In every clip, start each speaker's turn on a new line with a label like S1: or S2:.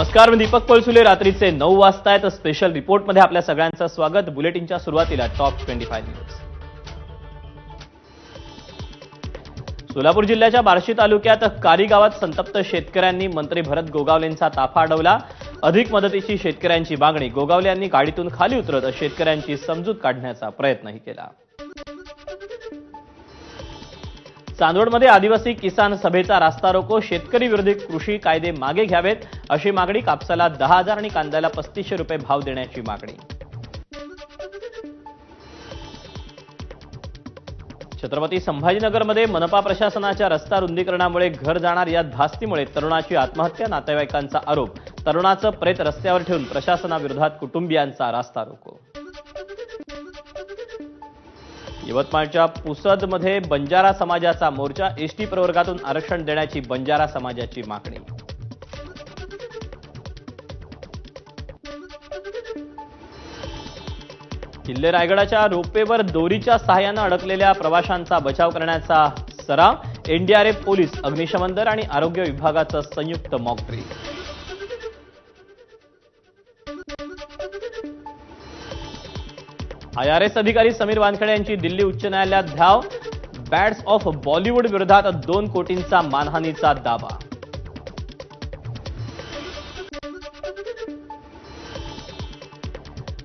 S1: नमस्कार, मी दीपक पळसुले. रात्रीचे 9 वाजता आहेत. स्पेशल रिपोर्टमध्ये आपल्या सगळ्यांचं स्वागत. बुलेटिनच्या सुरुवातीला टॉप 25 न्यूज. सोलापूर जिल्ह्याच्या बार्शी तालुक्यात कारी गावात संतप्त शेतकऱ्यांनी मंत्री भरत गोगावलेंचा ताफा अडवला. अधिक मदतीची शेतकऱ्यांची मागणी. गोगावले यांनी गाडीतून खाली उतरत शेतकऱ्यांची समजूत काढण्याचा प्रयत्नही केला. चांदवडमध्ये आदिवासी किसान सभेचा रास्ता रोको. शेतकरी विरोधी कृषी कायदे मागे घ्यावेत अशी मागणी. कापसाला 10,000 आणि कांद्याला 3500 रुपये भाव देण्याची मागणी. छत्रपती संभाजीनगरमध्ये मनपा प्रशासनाच्या रस्ता रुंदीकरणामुळे घर जाणार या धास्तीमुळे तरुणाची आत्महत्या. नातेवाईकांचा आरोप. तरुणाचं प्रेत रस्त्यावर ठेवून प्रशासनाविरोधात कुटुंबियांचा रास्ता रोको. यवतमाळच्या पुसदमध्ये बंजारा समाजाचा मोर्चा. एसटी प्रवर्गातून आरक्षण देण्याची बंजारा समाजाची मागणी. किल्ले रायगडाच्या रोपवेवर दोरीच्या सहाय्यानं अडकलेल्या प्रवाशांचा बचाव करण्याचा सराव. एनडीआरएफ, पोलीस, अग्निशमन दल आणि आरोग्य विभागाचं संयुक्त मॉक ड्रिल. IRS अधिकारी समीर वानखेडे यांची दिल्ली उच्च न्यायालयात धाव. बॅड्स ऑफ बॉलिवूड विरोधात 2 कोटींचा मानहानीचा दावा.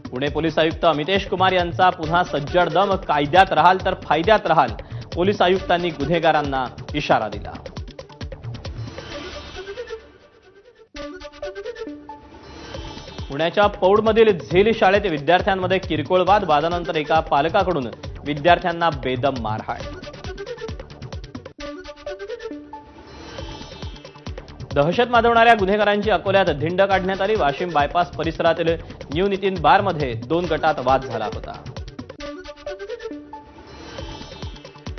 S1: पुणे पोलीस आयुक्त अमितेश कुमार यांचा पुन्हा सज्जड दम. कायद्यात राहाल तर फायद्यात राहाल. पोलीस आयुक्तांनी गुन्हेगारांना इशारा दिला. पुण्याच्या पौडमधील झेल शाळेत विद्यार्थ्यांमध्ये किरकोळ वाद. वादानंतर एका पालकाकडून विद्यार्थ्यांना बेदम मारहाण. दहशत माजवणाऱ्या गुन्हेगारांची अकोल्यात धिंड काढण्यात आली. वाशिम बायपास परिसरातील न्यू नितीन बारमध्ये 2 गटात वाद झाला होता.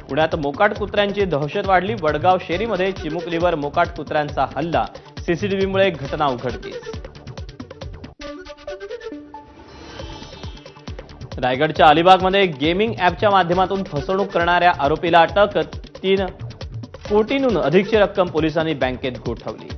S1: पुण्यात मोकाट कुत्र्यांची दहशत वाढली. वडगाव शेरीमध्ये चिमुकलीवर मोकाट कुत्र्यांचा हल्ला. सीसीटीव्हीमुळे घटना उघडकीस. रायगडच्या अलिबागमध्ये गेमिंग ॲपच्या माध्यमातून फसवणूक करणाऱ्या आरोपीला अटक. 3 कोटींहून अधिकची रक्कम पोलिसांनी बँकेत गोठवली.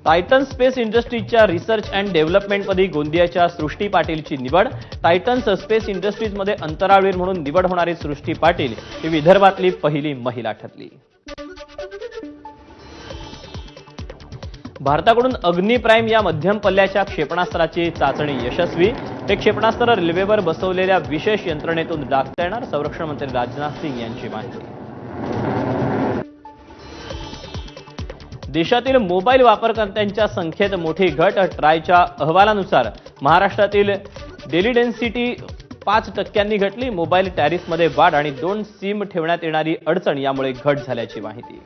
S1: टायटन स्पेस इंडस्ट्रीजच्या रिसर्च अँड डेव्हलपमेंटपदी गोंदियाच्या सृष्टी पाटीलची निवड. टायटन्स स्पेस इंडस्ट्रीजमध्ये अंतराळवीर म्हणून निवड होणारी सृष्टी पाटील ही विदर्भातली पहिली महिला ठरली. भारताकडून अग्नी प्राइम या मध्यम पल्ल्याच्या क्षेपणास्त्राची चाचणी यशस्वी. हे क्षेपणास्त्र रेल्वेवर बसवलेल्या विशेष यंत्रणेतून डागता येणार. संरक्षण मंत्री राजनाथ सिंग यांची माहिती. देशातील मोबाईल वापरकर्त्यांच्या संख्येत मोठी घट. ट्रायच्या अहवालानुसार महाराष्ट्रातील डेली डेन्सिटी 5% घटली. मोबाईल टॅरिफमध्ये वाढ आणि 2 सिम ठेवण्यात येणारी अडचण यामुळे घट झाल्याची माहिती.